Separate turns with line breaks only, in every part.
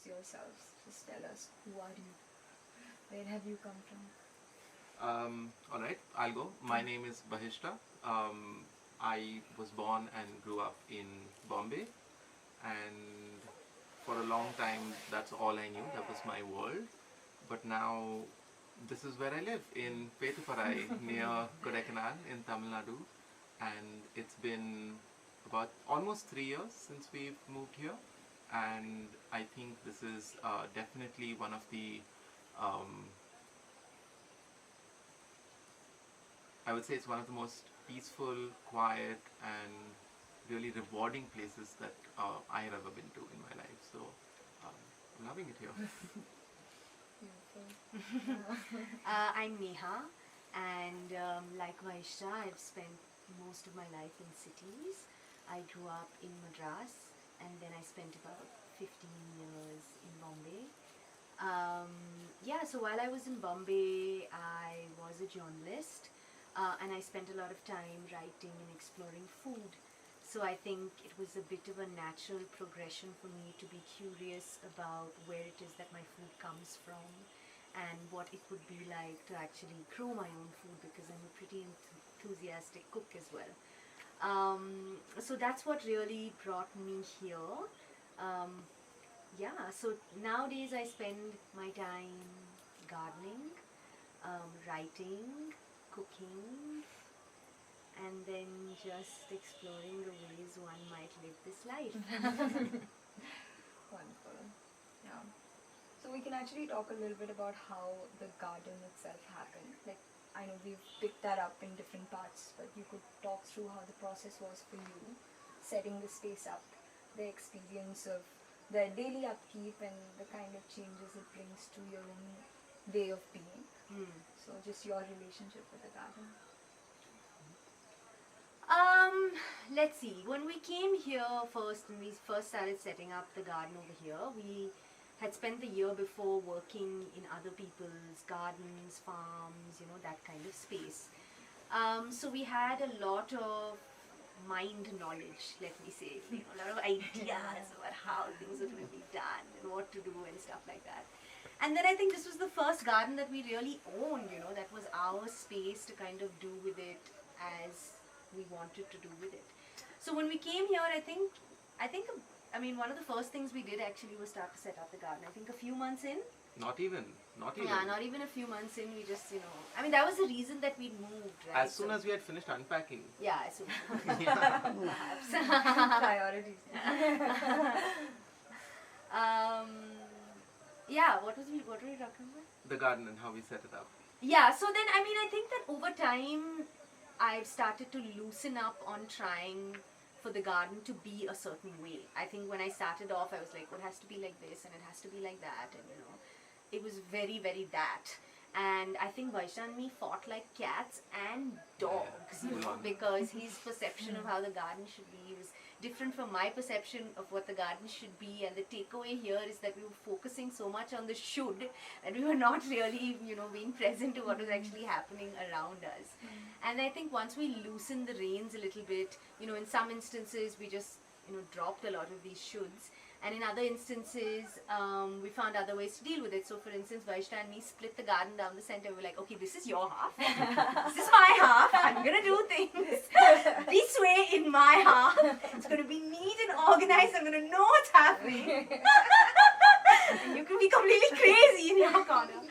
introduce yourselves. Just tell us, who are you? Where have you come from?
Alright, I'll go. My name is Vahishta. I was born and grew up in Bombay, and for a long time that's all I knew, that was my world. But now this is where I live, in Pethuparai near Kodaikanal in Tamil Nadu, and it's been about almost 3 years since we've moved here, and I think this is definitely one of the I would say it's one of the most peaceful, quiet, and really rewarding places that I have ever been to in my life. So I'm loving it here.
I'm Neha, and like Vahishta, I've spent most of my life in cities. I grew up in Madras, and then I spent about 15 years in Bombay. So while I was in Bombay, I was a journalist, and I spent a lot of time writing and exploring food. So I think it was a bit of a natural progression for me to be curious about where it is that my food comes from and what it would be like to actually grow my own food, because I'm a pretty enthusiastic cook as well. So that's what really brought me here. So nowadays I spend my time gardening, writing, cooking, and then just exploring the ways one might live this life.
Wonderful. Yeah. So we can actually talk a little bit about how the garden itself happened. Like, I know we've picked that up in different parts, but you could talk through how the process was for you, setting the space up, the experience of the daily upkeep and the kind of changes it brings to your own way of being. So just your relationship with the garden.
Let's see. When we came here first, and we first started setting up the garden over here, we had spent the year before working in other people's gardens, farms, that kind of space. So we had a lot of mind knowledge, let me say, a lot of ideas about how things are going to be done and what to do and stuff like that. And then I think this was the first garden that we really owned, that was our space to kind of do with it as we wanted to do with it. So when we came here, I think one of the first things we did actually was start to set up the garden. I think a few months in.
Not even.
Yeah, not even a few months in, we just, that was the reason that we moved, right?
As soon as we had finished unpacking.
Yeah, as soon as perhaps.
Priorities.
What were we talking about?
The garden and how we set it up.
Yeah, so then, I think that over time, I've started to loosen up on trying for the garden to be a certain way. I think when I started off, I was like, it has to be like this and it has to be like that, and it was very, very that. And I think Vahishta and me fought like cats and dogs, because his perception of how the garden should be was different from my perception of what the garden should be. And the takeaway here is that we were focusing so much on the should that we were not really, being present to what was actually happening around us. And I think once we loosened the reins a little bit, in some instances we just, dropped a lot of these shoulds. And in other instances, we found other ways to deal with it. So for instance, Vahishta and me split the garden down the center. We were like, okay, this is your half. This is my half. I'm going to do things this way in my half. It's going to be neat and organized. I'm going to know what's happening. And you can be completely crazy in your corner.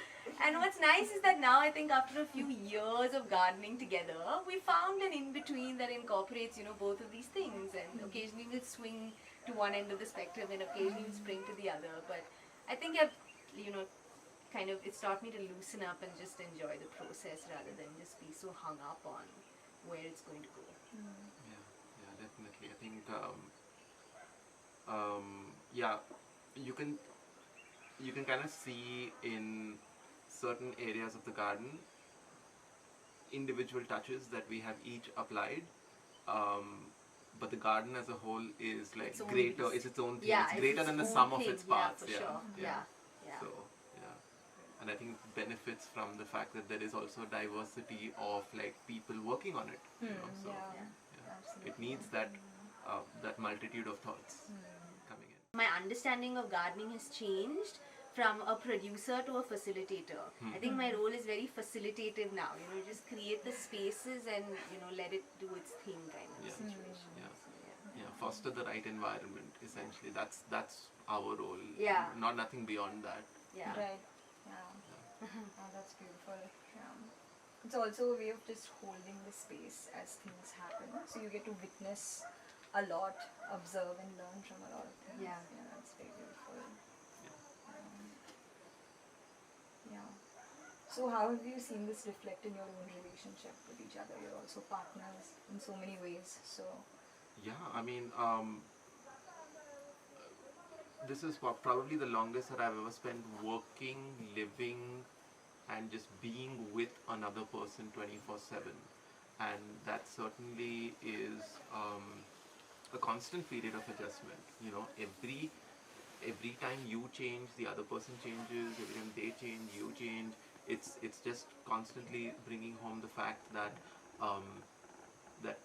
And what's nice is that now I think after a few years of gardening together, we found an in-between that incorporates, both of these things. And occasionally we'll swing to one end of the spectrum and occasionally we'll spring to the other. But I think I've, it's taught me to loosen up and just enjoy the process rather than just be so hung up on where it's going to go.
Yeah, definitely. I think, you can kind of see in certain areas of the garden individual touches that we have each applied, but the garden as a whole is like greater. It's its own thing.
Yeah,
it's greater than the sum of its parts.
Yeah, for sure. Yeah.
So and I think it benefits from the fact that there is also diversity of like people working on it. So it needs that that multitude of thoughts coming in.
My understanding of gardening has changed from a producer to a facilitator. I think my role is very facilitative now. Just create the spaces and let it do its thing kind of
Yeah.
situation.
Yeah.
So,
Yeah, foster the right environment. Essentially, that's our role.
Yeah.
Not nothing beyond that.
yeah.
Right. Yeah. Oh, that's beautiful. Yeah. It's also a way of just holding the space as things happen. So you get to witness a lot, observe and learn from a lot of things.
Yeah.
Yeah, that's very beautiful. Yeah. So how have you seen this reflect in your own relationship with each other? You're also partners in so many ways. So
Yeah, I mean, this is probably the longest that I've ever spent working, living, and just being with another person 24/7, and that certainly is a constant period of adjustment. Every time you change, the other person changes. Every time they change, you change. It's just constantly bringing home the fact that um, that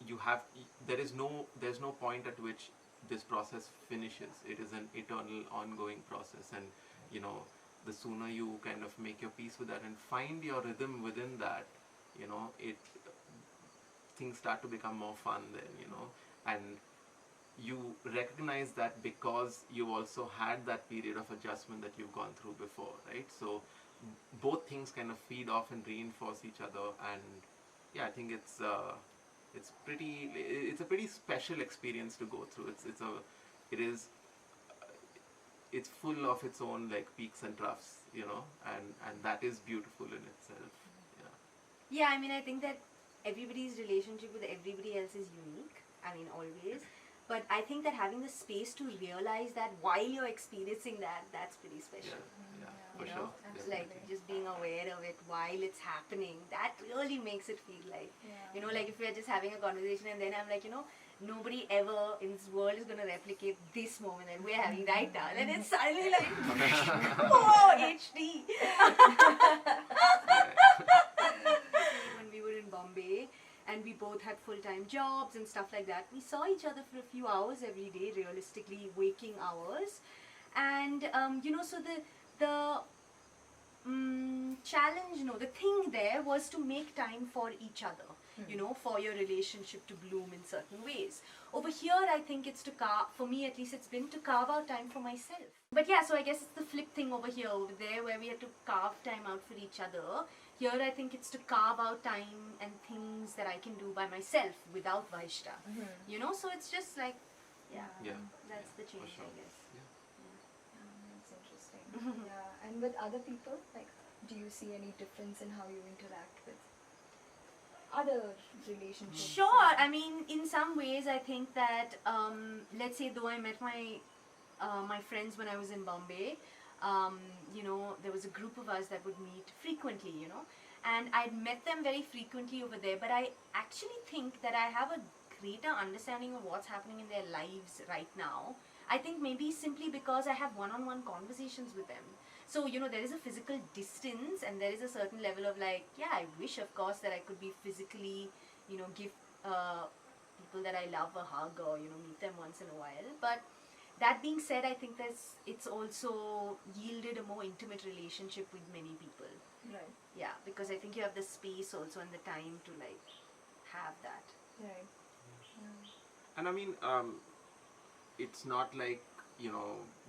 you have there's no point at which this process finishes. It is an eternal ongoing process, and the sooner you kind of make your peace with that and find your rhythm within that, it things start to become more fun then, and you recognize that because you've also had that period of adjustment that you've gone through before, right? So both things kind of feed off and reinforce each other, and yeah, I think it's a pretty special experience to go through. It is it's full of its own like peaks and troughs, and that is beautiful in itself. Yeah.
Yeah, I mean, I think that everybody's relationship with everybody else is unique. I mean, always. But I think that having the space to realize that while you're experiencing that, that's pretty special.
Yeah,
You
for
know,
sure.
it's like just being aware of it while it's happening. That really makes it feel like, like if we're just having a conversation and then I'm like, nobody ever in this world is going to replicate this moment that we're having right now. And it's suddenly like, whoa, HD. When we were in Bombay and we both had full-time jobs and stuff like that, we saw each other for a few hours every day, realistically waking hours. And, so the challenge, the thing there was to make time for each other, for your relationship to bloom in certain ways. Over here, I think it's for me at least, it's been to carve out time for myself. But yeah, so I guess it's the flip thing over here. Over there, where we had to carve time out for each other. Here, I think it's to carve out time and things that I can do by myself without Vahishta. So it's just like,
Yeah.
that's the
For
change,
sure.
I guess.
that's interesting. Yeah. And with other people, like, do you see any difference in how you interact with other relationships?
Sure. I mean, in some ways, I think that let's say though I met my friends when I was in Bombay, there was a group of us that would meet frequently, and I'd met them very frequently over there. But I actually think that I have a greater understanding of what's happening in their lives right now. I think maybe simply because I have one-on-one conversations with them. So, there is a physical distance and there is a certain level of like, yeah, I wish, of course, that I could be physically, give people that I love a hug or, meet them once in a while. But that being said, I think it's also yielded a more intimate relationship with many people.
Right.
Yeah, because I think you have the space also and the time to like have that.
Right.
And I mean, it's not like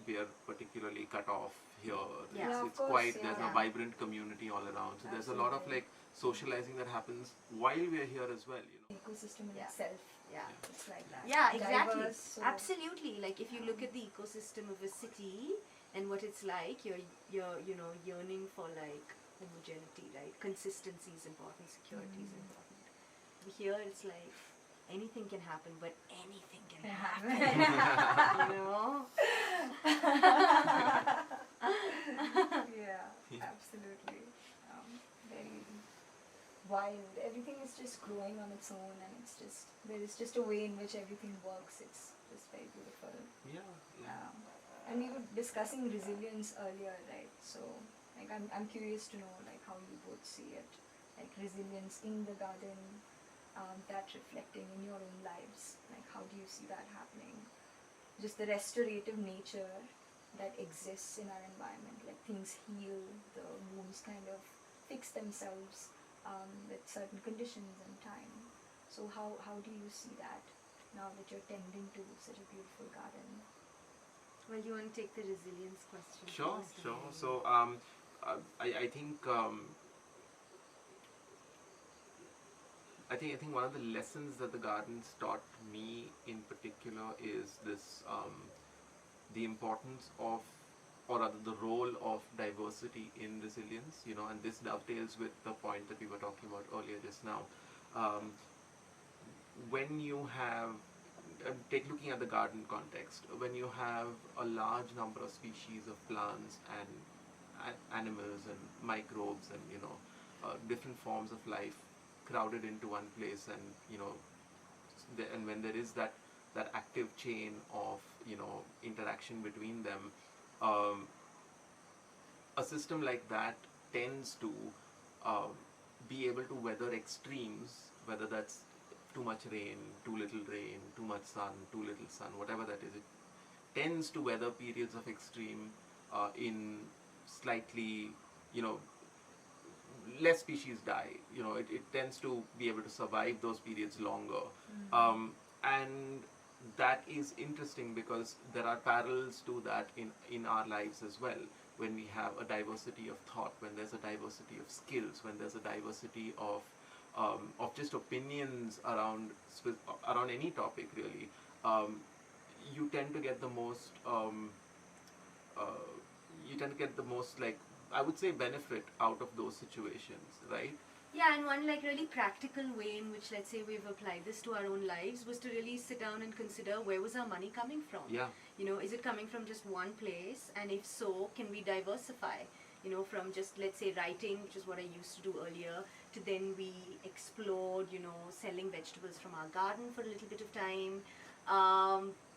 we are particularly cut off here.
Yeah.
Yeah, of
It's
course,
quite
yeah.
there's a vibrant community all around. So there's a lot of
Absolutely.
like socializing that happens while we are here as well.
The ecosystem in
Yeah.
itself,
Yeah.
it's like that.
Yeah, exactly.
Diverse, so
Absolutely. Like if you look at the ecosystem of a city and what it's like, you're yearning for like homogeneity, right? Consistency is important, security is important. Here it's like anything can happen, but anything can happen.
Yeah, absolutely. Very wild. Everything is just growing on its own, and there is just a way in which everything works. It's just very beautiful.
Yeah.
And we were discussing resilience earlier, right? So, like, I'm curious to know, like, how you both see it, like resilience in the garden, that reflecting in your own lives. Like, how do you see that happening? Just the restorative nature that exists in our environment, like things heal, the wounds kind of fix themselves with certain conditions and time. So how do you see that now that you're tending to such a beautiful garden?
Well, you want to take the resilience question
Sure,
first?
sure. So I think I think one of the lessons that the gardens taught me in particular is this the importance of, or rather the role of diversity in resilience, you know, and this dovetails with the point that we were talking about earlier just now. Um, when you have, looking at the garden context, when you have a large number of species of plants and animals and microbes and, you know, different forms of life crowded into one place, and, you know, and when there is that active chain of, you know, interaction between them, um, a system like that tends to um, be able to weather extremes, whether that's too much rain, too little rain, too much sun, too little sun, whatever that is. It tends to weather periods of extreme in slightly, you know, less species die. You know, it tends to be able to survive those periods longer. And that is interesting because there are parallels to that in our lives as well. When we have a diversity of thought, when there's a diversity of skills, when there's a diversity of just opinions around any topic really, you tend to get the most like, I would say, benefit out of those situations, right?
Yeah, and one like really practical way in which, let's say, we've applied this to our own lives was to really sit down and consider, where was our money coming from?
Yeah.
You know, is it coming from just one place? And if so, can we diversify? You know, from just, let's say, writing, which is what I used to do earlier, to then we explored, you know, selling vegetables from our garden for a little bit of time.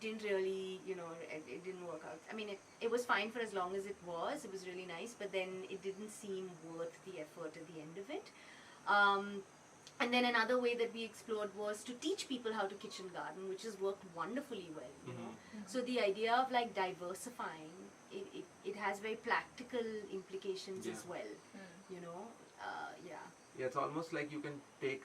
Didn't really, you know, it didn't work out. I mean, it was fine for as long as it was really nice, but then it didn't seem worth the effort at the end of it. And then another way that we explored was to teach people how to kitchen garden, which has worked wonderfully well, you know. So the idea of like diversifying, it has very practical implications as well, you know. Yeah,
it's almost like you can take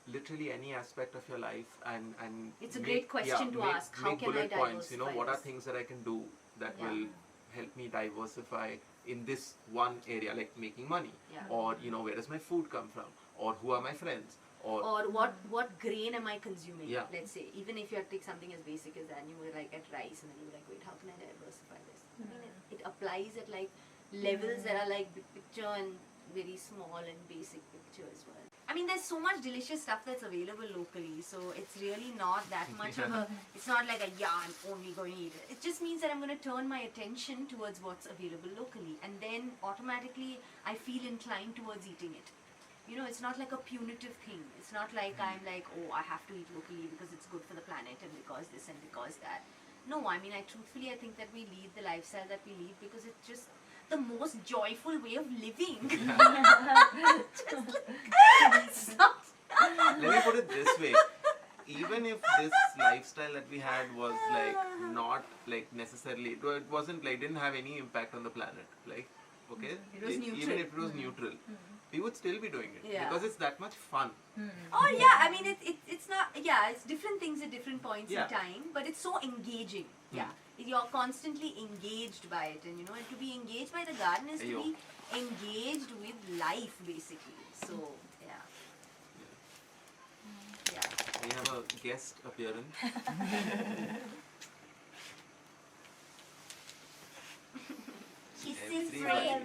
literally any aspect of your life and
it's a great question to ask. How
make
can
bullet
I
points, you know,
diversify
what are
this?
things that I can do that will help me diversify in this one area, like making money, or, you know, where does my food come from, or who are my friends, or
what grain am I consuming?
Yeah.
Let's say, even if you have to take something as basic as that, and you were like at rice, and then you were like, wait, how can I diversify this? I mean, it applies at like levels that are like big picture and very small and basic picture as well. I mean, there's so much delicious stuff that's available locally, so it's really not that much of a, it's not like I'm only going to eat it. It just means that I'm going to turn my attention towards what's available locally, and then automatically I feel inclined towards eating it. You know, it's not like a punitive thing. It's not like I'm like, oh, I have to eat locally because it's good for the planet and because this and because that. No, I mean, I think that we lead the lifestyle that we lead because it's just the most joyful way of living. Just like,
let me put it this way. Even if this lifestyle that we had was like not like necessarily, it wasn't like, didn't have any impact on the planet, like, okay,
it was neutral.
even if it was neutral, we would still be doing it because it's that much fun.
Oh yeah, I mean it's not, it's different things at different points in time, but it's so engaging. You're constantly engaged by it, and you know, and to be engaged by the garden is to be engaged with life basically. So
We have a guest appearance.
She's so brave.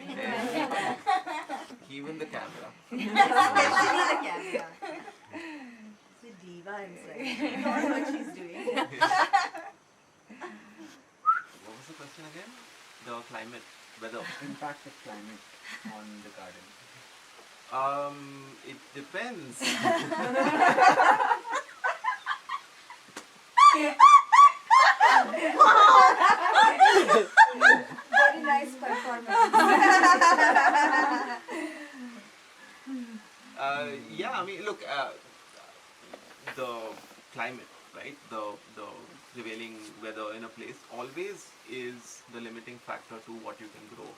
Even the camera.
Especially the camera. It's a diva inside. She knows what she's doing.
What was the question again? The climate, weather.
Impact of climate on the garden.
It depends.
Very nice performance.
I mean, look, the climate, right? right? The prevailing weather in a place always is the limiting factor to what you can grow.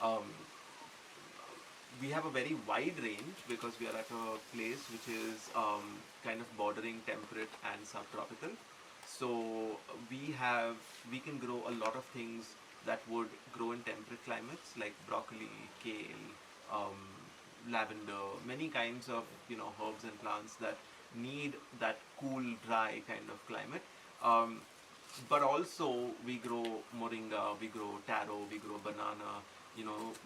Um, we have a very wide range because we are at a place which is kind of bordering temperate and subtropical. So we can grow a lot of things that would grow in temperate climates like broccoli, kale, um, lavender, many kinds of herbs and plants that need that cool, dry kind of climate. Um, but also we grow moringa, we grow taro, we grow banana,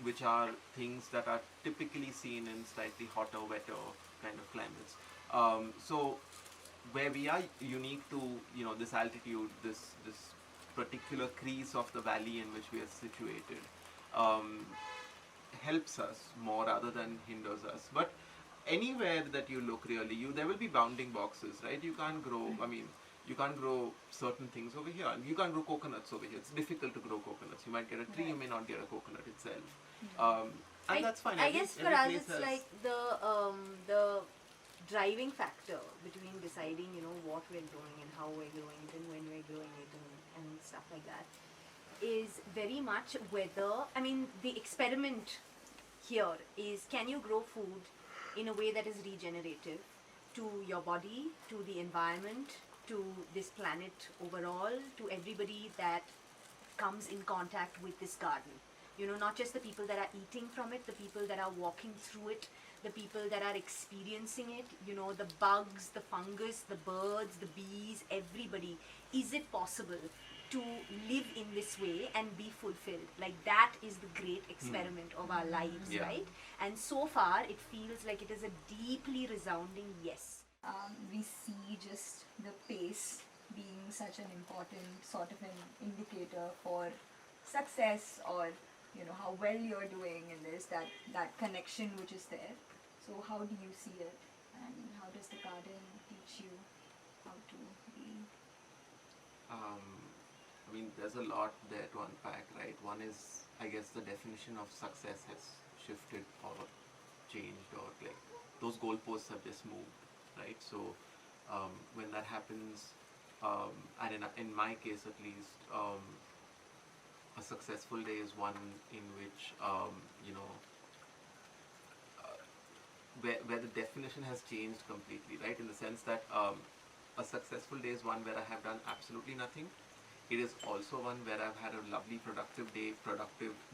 which are things that are typically seen in slightly hotter, wetter kind of climates. So where we are unique to this altitude, this particular crease of the valley in which we are situated, um, helps us more rather than hinders us. But anywhere that you look, really, there will be bounding boxes, right? You can't grow. I mean, you can't grow certain things over here. You can't grow coconuts over here. It's difficult to grow coconuts. You might get a tree, you may not get a coconut itself. And that's fine.
I guess for
every
us
place
it's
has-
like the driving factor between deciding what we're growing and how we're growing it and when we're growing it and stuff like that is very much whether, I mean, the experiment here is, can you grow food in a way that is regenerative to your body, to the environment, to this planet overall, to everybody that comes in contact with this garden. Not just the people that are eating from it, the people that are walking through it, the people that are experiencing it, the bugs, the fungus, the birds, the bees, everybody. Is it possible to live in this way and be fulfilled? Like, that is the great experiment of our lives,
Yeah.
right? And so far, it feels like it is a deeply resounding yes.
We see just the pace being such an important sort of an indicator for success, or how well you're doing, and there's that connection which is there. So how do you see it, and how does the garden teach you how to be?
I mean, there's a lot there to unpack, right? One is, I guess, the definition of success has shifted or changed, or like those goalposts have just moved, right? So when that happens, and in my case at least, a successful day is one in which where the definition has changed completely, right? In the sense that a successful day is one where I have done absolutely nothing. It is also one where I've had a lovely productive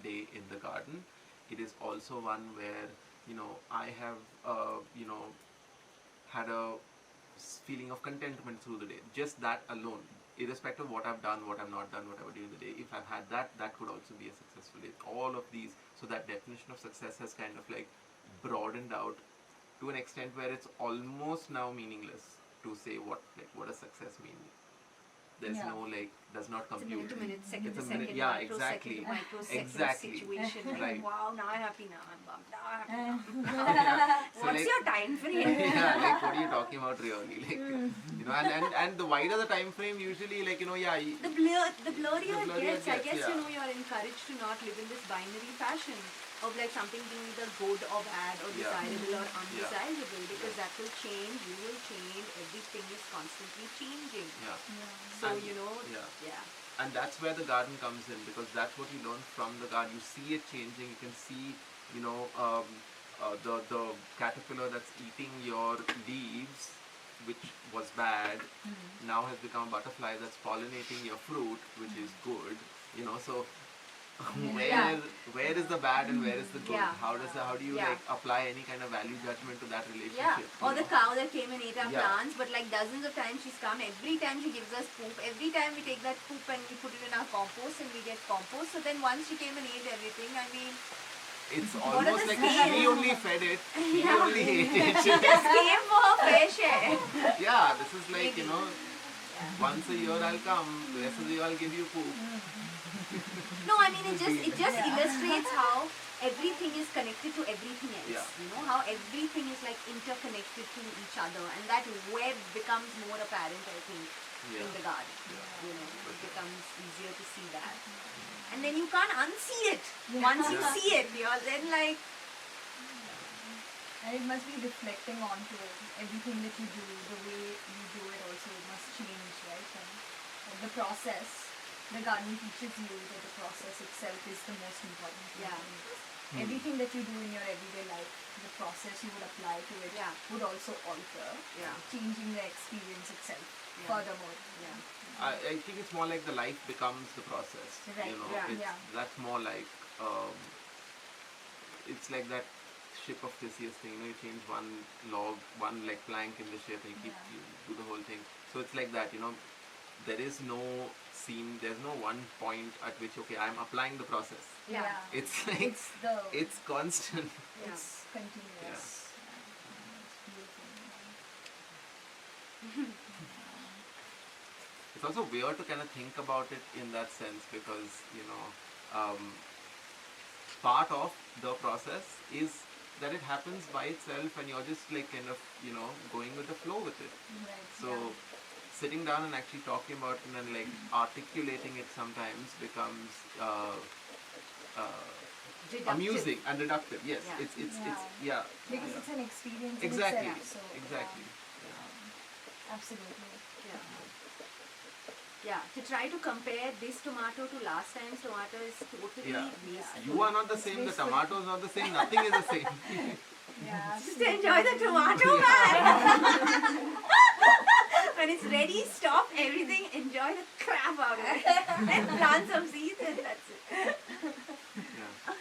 day in the garden. It is also one where I have had a feeling of contentment through the day. Just that alone, irrespective of what I've done, what I've not done, whatever during the day, if I've had that, that could also be a successful day. All of these, so that definition of success has kind of like broadened out to an extent where it's almost now meaningless to say what does success mean. There's
Yeah.
no does not
It's a
compute.
minute to minute, second
It's
to
a
second,
minute, yeah,
microsecond
exactly.
to microsecond
Exactly.
situation. Like,
Right.
wow, now I'm happy, now I'm bummed, now I'm happy.
Yeah. So
What's
like-
your time frame?
Yeah, like what are you talking about really? And the wider the time frame, usually
The blurrier
The
it
blurrier
gets, I
it
guess,
gets, yeah.
you are encouraged to not live in this binary fashion of like something being either good or bad or
Yeah.
desirable or
Yeah.
undesirable, because
Yeah.
that will change, you will change, everything is constantly changing.
yeah.
So,
And-
yeah.
yeah. And that's where the garden comes in, because that's what you learn from the garden. You see it changing. You can see, the caterpillar that's eating your leaves, which was bad, now has become a butterfly that's pollinating your fruit, which is good. So
Yeah.
where is the bad and where is the good?
Yeah.
How do you
Yeah.
like apply any kind of value judgment to that
Yeah,
relationship?
or
you
the
know?
cow that came and ate our
Yeah.
plants, but like dozens of times she's come, every time she gives us poop, every time we take that poop and we put it in our compost and we get compost. So then once she came and ate everything, I mean,
It's
What are
almost
the
like
scales?
she only fed it, she
Yeah.
only ate it.
she just came for her fair share.
Yeah, this is like,
Maybe.
once a year I'll come, the rest of the year I'll give you poop.
No, I mean, it just illustrates how everything is connected to everything else.
Yeah.
How everything is like interconnected to each other, and that web becomes more apparent, I think, in the garden.
Yeah.
It becomes easier to see that. And then you can't unsee it. Once you
Yeah.
see it, you're then like,
And it must be reflecting onto everything that you do, the way you do it also must change, right? And the process, the garden teaches you that the process itself is the most important thing.
Yeah.
Everything that you do in your everyday life, the process you would apply to it
Yeah.
would also alter,
Yeah.
changing the experience itself
Yeah.
furthermore.
Yeah.
I think it's more like the life becomes the process.
Right,
You know,
yeah,
it's,
yeah.
that's more like it's like that ship of Theseus thing. You know, you change one log, one like plank in the ship, and you
Yeah.
you do the whole thing. So it's like that. You know, there is no seam. There's no one point at which I'm applying the process.
Yeah.
It's like
It's the
it's constant.
Yeah.
it's continuous. It's beautiful.
It's also weird to kind of think about it in that sense because part of the process is that it happens by itself and you're just like kind of going with the flow with it.
Right.
So sitting down and actually talking about it and like articulating it sometimes becomes
Deductive.
amusing and reductive. Yes,
Yeah.
it's
Yeah. Because it's an experience in
exactly
itself. So,
exactly.
Absolutely.
Yeah. Yeah, to try to compare this tomato to last time's tomato is totally
Yeah.
wasteful.
You are not the same. The
wasteful.
tomato is not the same. Nothing is the same.
Yeah.
Just enjoy the tomato, man. When it's ready, stop everything, enjoy the crap out of it. Then plant some seeds and that's it.
Yeah.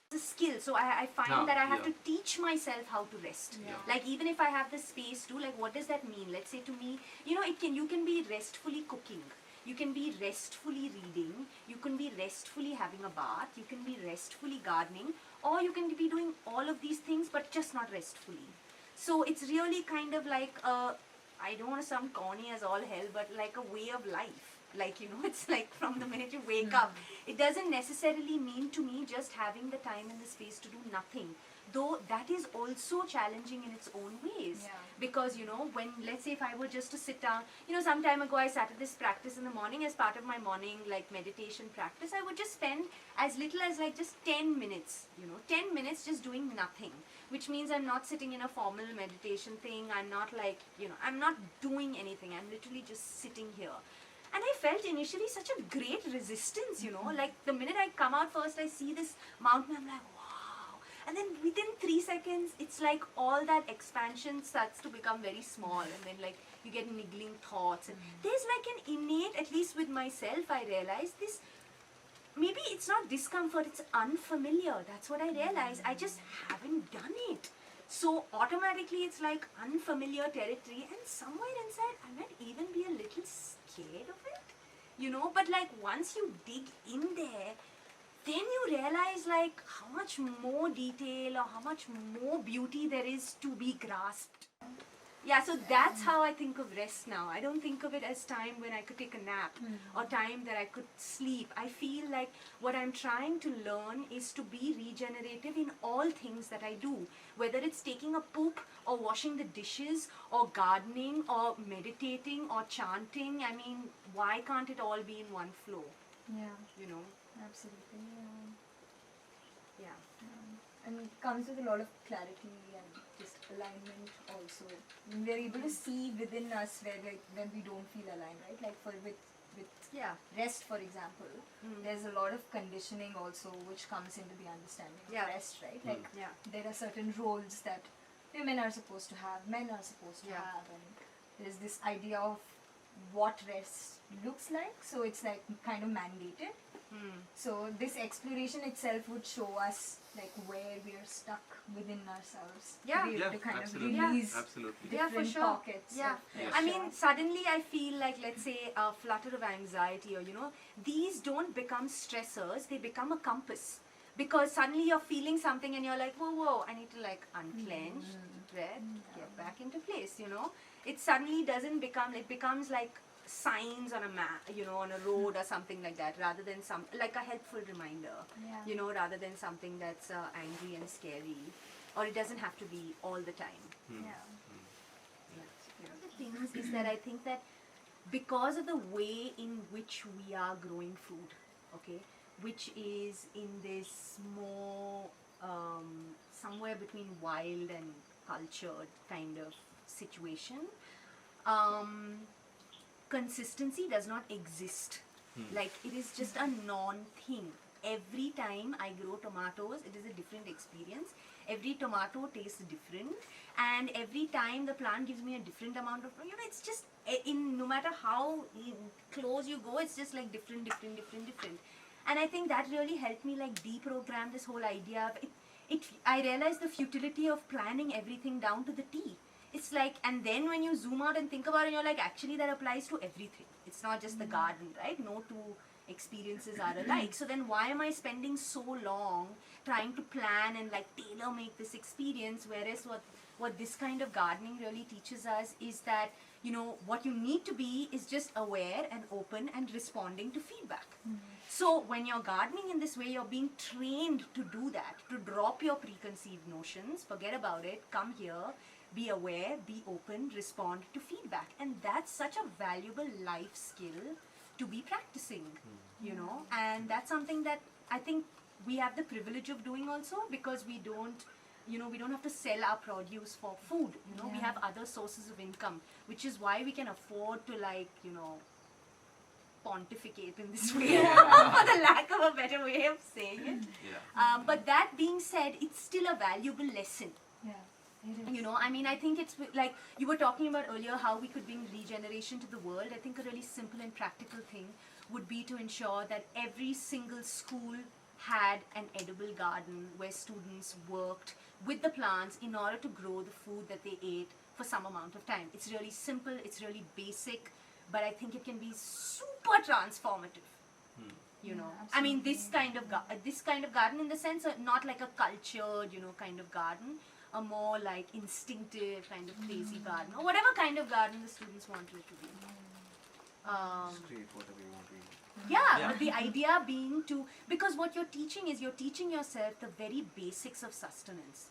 It's a skill, so I find
Ah,
that I have
yeah.
to teach myself how to rest.
Yeah.
Like even if I have the space to, like what does that mean? Let's say to me, you can be restfully cooking, you can be restfully reading, you can be restfully having a bath, you can be restfully gardening, or you can be doing all of these things but just not restfully. So it's really kind of like I don't want to sound corny as all hell, but like a way of life. Like, it's like from the minute you wake up. It doesn't necessarily mean to me just having the time and the space to do nothing. Though that is also challenging in its own ways.
Yeah.
Because, when, let's say if I were just to sit down, some time ago I started this practice in the morning as part of my morning like meditation practice. I would just spend as little as like just 10 minutes, 10 minutes just doing nothing. Which means I'm not sitting in a formal meditation thing. I'm not like, I'm not doing anything. I'm literally just sitting here. And I felt initially such a great resistance, like the minute I come out first, I see this mountain, I'm like, wow. And then within 3 seconds, it's like all that expansion starts to become very small. And then like you get niggling thoughts. And there's like an innate, at least with myself, I realized this, maybe it's not discomfort, it's unfamiliar. That's what I realized. I just haven't done it. So automatically it's like unfamiliar territory, and somewhere inside I might even be a little scared of it, but like once you dig in there, then you realize like how much more detail or how much more beauty there is to be grasped. Yeah, so that's how I think of rest now. I don't think of it as time when I could take a nap or time that I could sleep. I feel like what I'm trying to learn is to be regenerative in all things that I do. Whether it's taking a poop or washing the dishes or gardening or meditating or chanting. I mean, why can't it all be in one flow?
Yeah. Absolutely. Yeah. And it comes with a lot of clarity and just alignment also. We're able to see within us where when we don't feel aligned, right? Like with rest, for example, there's a lot of conditioning also which comes into the understanding of rest, right? Like there are certain roles that women are supposed to have, men are supposed to have, and there's this idea of what rest looks like, so it's like kind of mandated. So this exploration itself would show us like where we are stuck within ourselves.
Yeah.
To be able to kind
absolutely.
of release
Absolutely.
Yeah, for
different
sure.
pockets.
Yeah.
of
Yes.
I
pressure.
mean, suddenly I feel like, let's say, a flutter of anxiety or, these don't become stressors, they become a compass. Because suddenly you're feeling something and you're like, whoa, I need to like unclench, breath, get back into place, It suddenly doesn't become, it becomes like signs on a map, on a road or something like that, rather than like a helpful reminder, rather than something that's angry and scary. Or it doesn't have to be all the time.
Yeah.
One of the things is that I think that because of the way in which we are growing food, okay, which is in this more somewhere between wild and cultured kind of situation. Um, Consistency does not exist. Like, it is just a non-thing. Every time I grow tomatoes, it is a different experience. Every tomato tastes different, and every time the plant gives me a different amount of, it's just in, no matter how close you go, it's just like different. And I think that really helped me like deprogram this whole idea of it. I realized the futility of planning everything down to the T. It's like, and then when you zoom out and think about it, you're like, actually that applies to everything. It's not just the garden, right? No two experiences are alike. So then why am I spending so long trying to plan and like tailor make this experience? Whereas what this kind of gardening really teaches us is that, what you need to be is just aware and open and responding to feedback. So when you're gardening in this way, you're being trained to do that, to drop your preconceived notions, forget about it, come here, be aware, be open, respond to feedback. And that's such a valuable life skill to be practicing, and that's something that I think we have the privilege of doing also, because we don't have to sell our produce for food. We have other sources of income, which is why we can afford to pontificate in this way, for the lack of a better way of saying it. But that being said, it's still a valuable lesson. I think it's like you were talking about earlier, how we could bring regeneration to the world. I think a really simple and practical thing would be to ensure that every single school had an edible garden where students worked with the plants in order to grow the food that they ate for some amount of time. It's really simple, it's really basic, but I think it can be super transformative. I mean, this kind of garden, in the sense of not like a cultured, kind of garden, a more like instinctive kind of crazy garden, or whatever kind of garden the students want it to be.
Create whatever you want to eat.
But the idea being because what you're teaching is, you're teaching yourself the very basics of sustenance.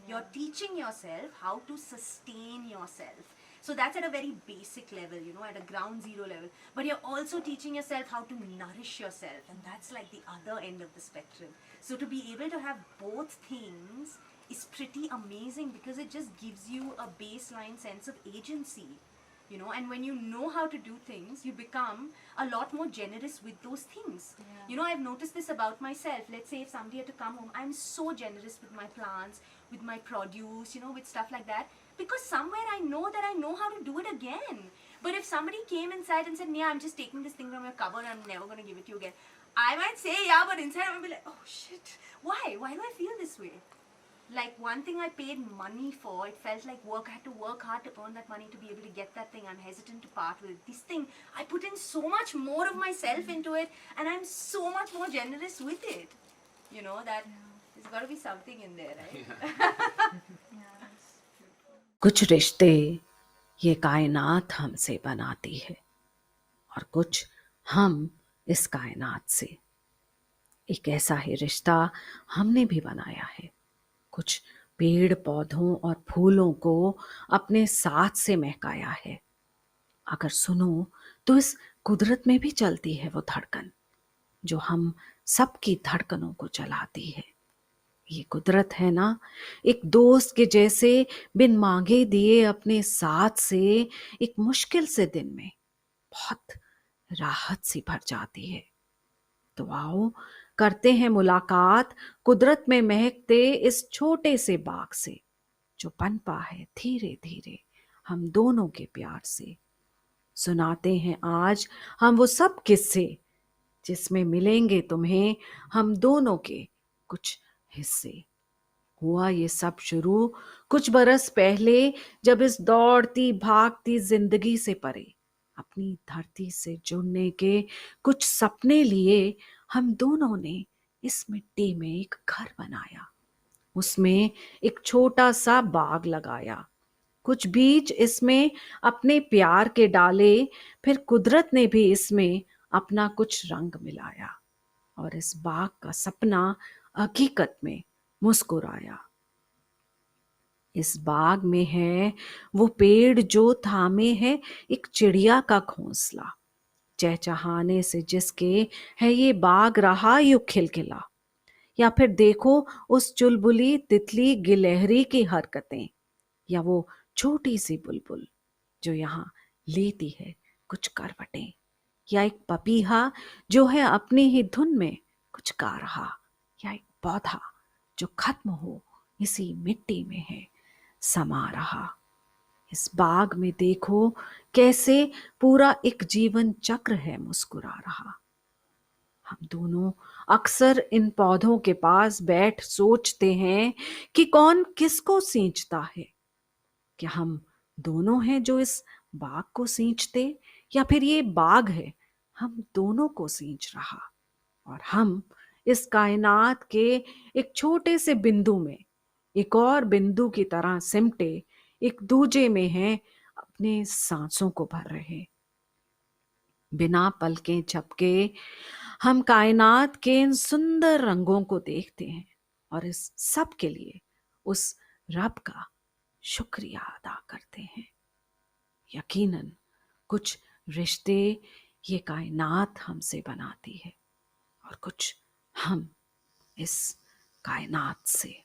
You're teaching yourself how to sustain yourself. So that's at a very basic level, at a ground zero level. But you're also teaching yourself how to nourish yourself, and that's like the other end of the spectrum. So to be able to have both things is pretty amazing, because it just gives you a baseline sense of agency. And when you know how to do things, you become a lot more generous with those things. I've noticed this about myself. Let's say if somebody had to come home, I'm so generous with my plants, with my produce, with stuff like that, because somewhere I know that I know how to do it again. But if somebody came inside and said, Neha, I'm just taking this thing from your cupboard and I'm never going to give it to you again, I might say, yeah, but inside I would be like, oh shit, why? Why do I feel this way? Like, one thing I paid money for, it felt like work. I had to work hard to earn that money to be able to get that thing. I'm hesitant to part with it. This thing, I put in so much more of myself into it, and I'm so much more generous with it. That there's got to be something in there, right?
कुछ रिश्ते ये कायनात हमसे बनाती है और कुछ हम इस कायनात से। एक ऐसा ही रिश्ता हमने भी बनाया है। कुछ पेड़ पौधों और फूलों को अपने साथ से महकाया है। अगर सुनो तो इस कुदरत में भी चलती है वो धड़कन जो हम सबकी धड़कनों को चलाती है। ये कुदरत है ना, एक दोस्त के जैसे बिन मांगे दिए अपने साथ से एक मुश्किल से दिन में बहुत राहत सी भर जाती है। तो आओ करते हैं मुलाकात कुदरत में महकते इस छोटे से बाग से जो पनपा है धीरे धीरे हम दोनों के प्यार से। सुनाते हैं आज हम वो सब किस्से जिसमें मिलेंगे तुम्हें हम दोनों के कुछ हिस्से। हुआ ये सब शुरू कुछ बरस पहले जब इस दौड़ती भागती जिंदगी से परे अपनी धरती से जुड़ने के कुछ सपने लिए हम दोनों ने इस मिट्टी में एक घर बनाया, उसमें एक छोटा सा बाग लगाया, कुछ बीज इसमें अपने प्यार के डाले, फिर कुदरत ने भी इसमें अपना कुछ रंग मिलाया और इस बाग का सपना हकीकत में मुस्कुराया। इस बाग में है वो पेड़ जो थामे है एक चिड़िया का घोंसला, चहचहाने से जिसके है ये बाग रहा यूं खिलखिला। या फिर देखो उस चुलबुली तितली गिलहरी की हरकतें, या वो छोटी सी बुलबुल जो यहाँ लेती है कुछ करवटें, या एक पपीहा जो है अपनी ही धुन में कुछ गा रहा, या एक पौधा जो खत्म हो इसी मिट्टी में है समा रहा। इस बाग में देखो कैसे पूरा एक जीवन चक्र है मुस्कुरा रहा। हम दोनों अक्सर इन पौधों के पास बैठ सोचते हैं कि कौन किसको सींचता है। क्या हम दोनों हैं जो इस बाग को सींचते, या फिर ये बाग है हम दोनों को सींच रहा, और हम इस कायनात के एक छोटे से बिंदु में एक और बिंदु की तरह सिमटे एक दूजे में हैं अपने सांसों को भर रहे। बिना पलकें झपके हम कायनात के इन सुंदर रंगों को देखते हैं और इस सब के लिए उस रब का शुक्रिया अदा करते हैं। यकीनन कुछ रिश्ते ये कायनात हमसे बनाती है और कुछ हम इस कायनात से।